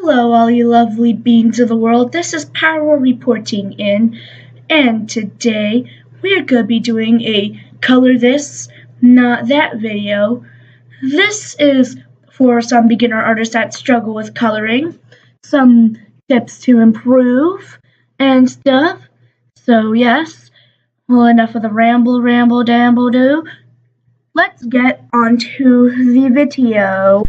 Hello, all you lovely beings of the world. This is Pyro reporting in, and today we're going to be doing a color this, not that video. This is for some beginner artists that struggle with coloring, some tips to improve, and stuff. So, yes, well, enough of the ramble, damble, do. Let's get onto the video.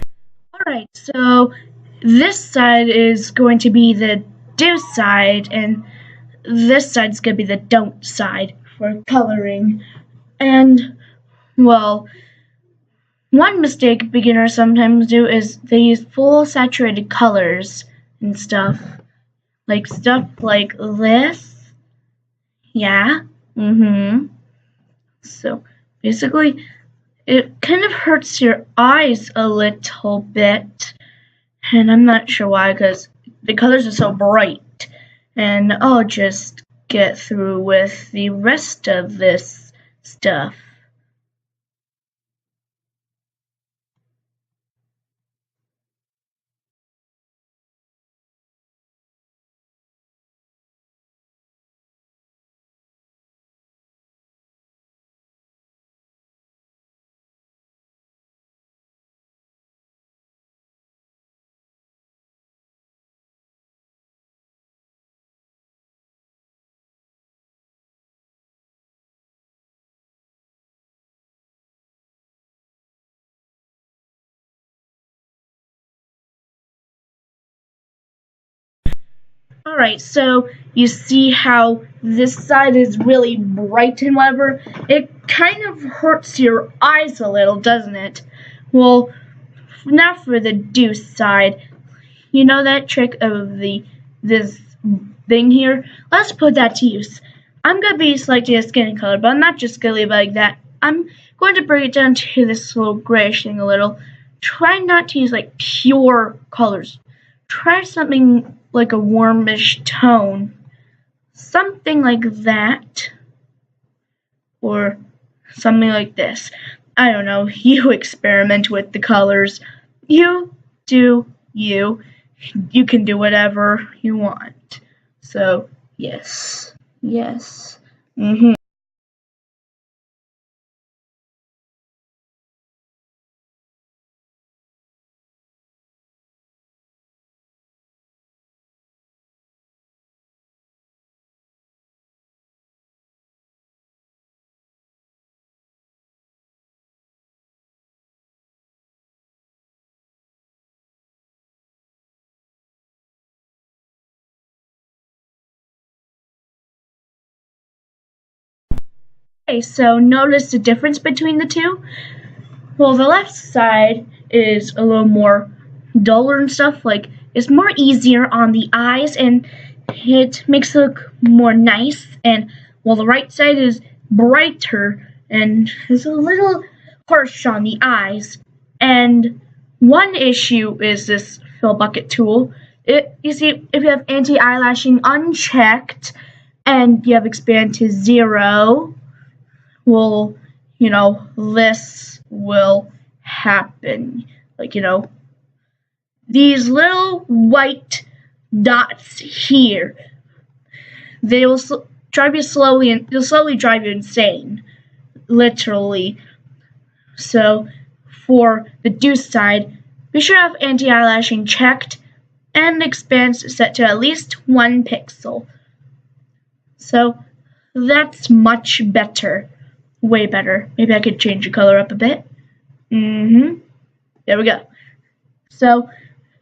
Alright, so this side is going to be the do side, and this side is going to be the don't side for coloring. And, well, one mistake beginners sometimes do is they use full saturated colors and stuff. Like stuff like this. Yeah. So, basically, it kind of hurts your eyes a little bit. And I'm not sure why, because the colors are so bright. And I'll just get through with the rest of this stuff. Alright, so you see how this side is really bright and whatever? It kind of hurts your eyes a little, doesn't it? Well, now for the do side. You know that trick of this thing here? Let's put that to use. I'm going to be selecting a skin color, but I'm not just going to leave it like that. I'm going to bring it down to this little grayish thing a little. Try not to use like pure colors. Try something like a warmish tone. Something like that. Or something like this. I don't know. You experiment with the colors. You do you. You can do whatever you want. So, yes. Okay, so notice the difference between the two? Well, the left side is a little more duller and stuff, like it's more easier on the eyes and it makes it look more nice, and while the right side is brighter and is a little harsh on the eyes. And one issue is this fill bucket tool. You see, if you have anti-eyelashing unchecked and you have expand to 0, well, you know, this will happen. Like, you know, these little white dots here, they will drive you slowly, and they'll slowly drive you insane, literally. So, for the do side, be sure to have anti-eyelashing checked and expanse set to at least 1 pixel. So, that's much better. Way better. Maybe I could change the color up a bit. There we go. So,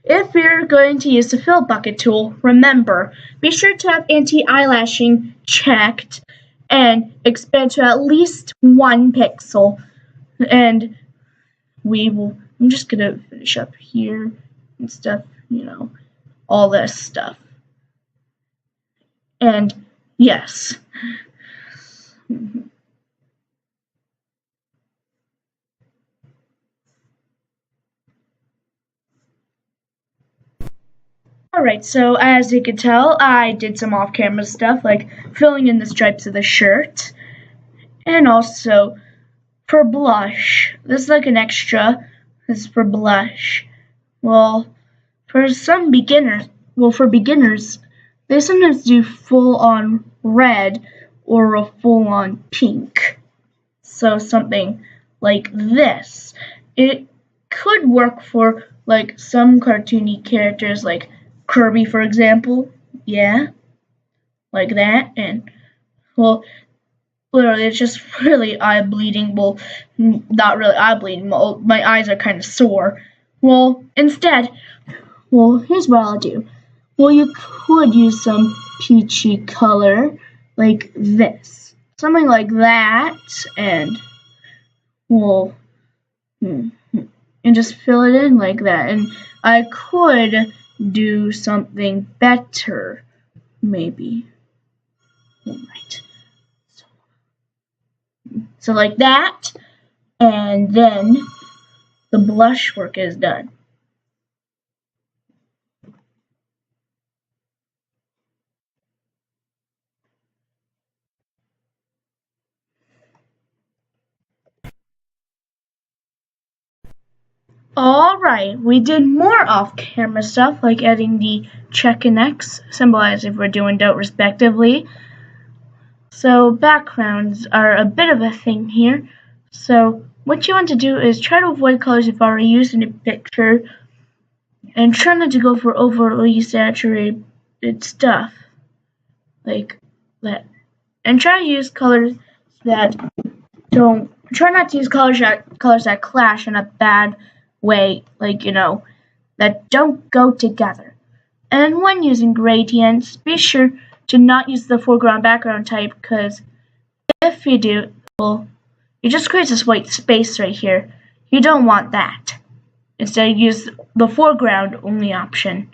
if you're going to use the fill bucket tool, remember, be sure to have anti-eyelashing checked and expand to at least 1 pixel. And I'm just gonna finish up here and stuff, you know, all this stuff. And yes. Alright, so as you can tell, I did some off-camera stuff, like filling in the stripes of the shirt. And also, for blush, this is like an extra. This is for blush. Well, for some beginners, for beginners, they sometimes do full-on red or a full-on pink. So something like this. It could work for like some cartoony characters like Kirby, for example. Yeah, like that. And well, literally it's just really eye bleeding. Well, not really eye bleeding. My eyes are kind of sore. Well, instead, here's what I'll do. Well, you could use some peachy color like this. Something like that, and and just fill it in like that. And I could do something better, maybe. Alright. So like that, and then the blush work is done. Alright, we did more off-camera stuff, like adding the check and X, symbolize if we're doing don't respectively. So backgrounds are a bit of a thing here. So what you want to do is try to avoid colors you've already used in a picture, and try not to go for overly saturated stuff, like that. And try to use colors that try not to use colors that clash in a bad way, like, that don't go together. And when using gradients, be sure to not use the foreground background type, because if you do, it just creates this white space right here. You don't want that. Instead, use the foreground only option,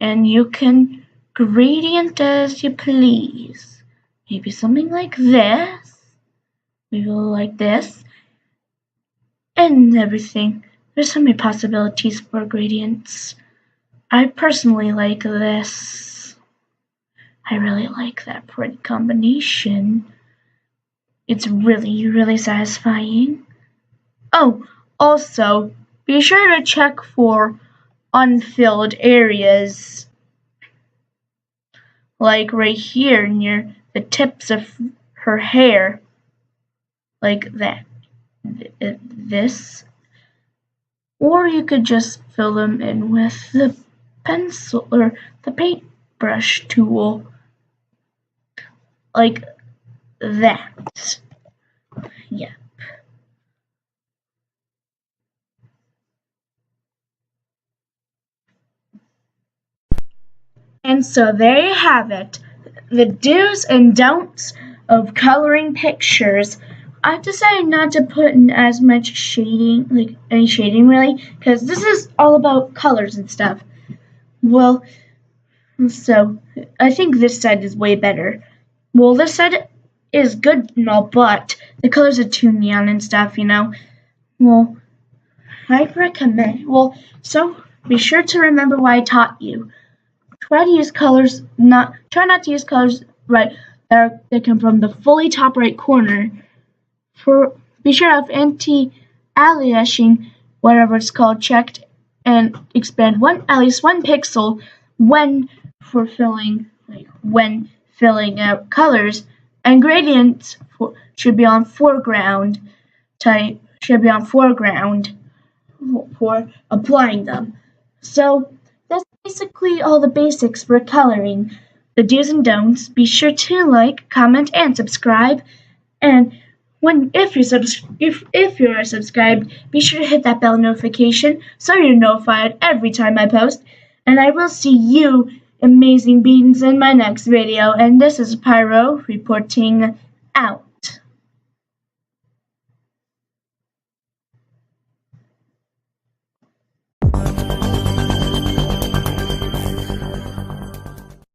and you can gradient as you please. Maybe something like this, maybe like this, and everything. There's so many possibilities for gradients. I personally like this. I really like that pretty combination. It's really, really satisfying. Oh, also, be sure to check for unfilled areas. Like right here near the tips of her hair. Like that. This. Or you could just fill them in with the pencil or the paintbrush tool. Like that. Yep. And so there you have it. The do's and don'ts of coloring pictures. I've decided not to put in as much shading, like any shading really, because this is all about colors and stuff. Well, so I think this side is way better. Well, this side is good and all, but the colors are too neon and stuff, Well, I'd recommend, so be sure to remember what I taught you. Try not to use colors that come from the fully top right corner. Be sure to have anti-aliasing, whatever it's called, checked, and expand at least one pixel when filling out colors, and gradients should be on foreground for applying them. So that's basically all the basics for coloring. The do's and don'ts. Be sure to like, comment, and subscribe. And if you are subscribed, be sure to hit that bell notification so you're notified every time I post. And I will see you amazing beings in my next video. And this is Pyro reporting out.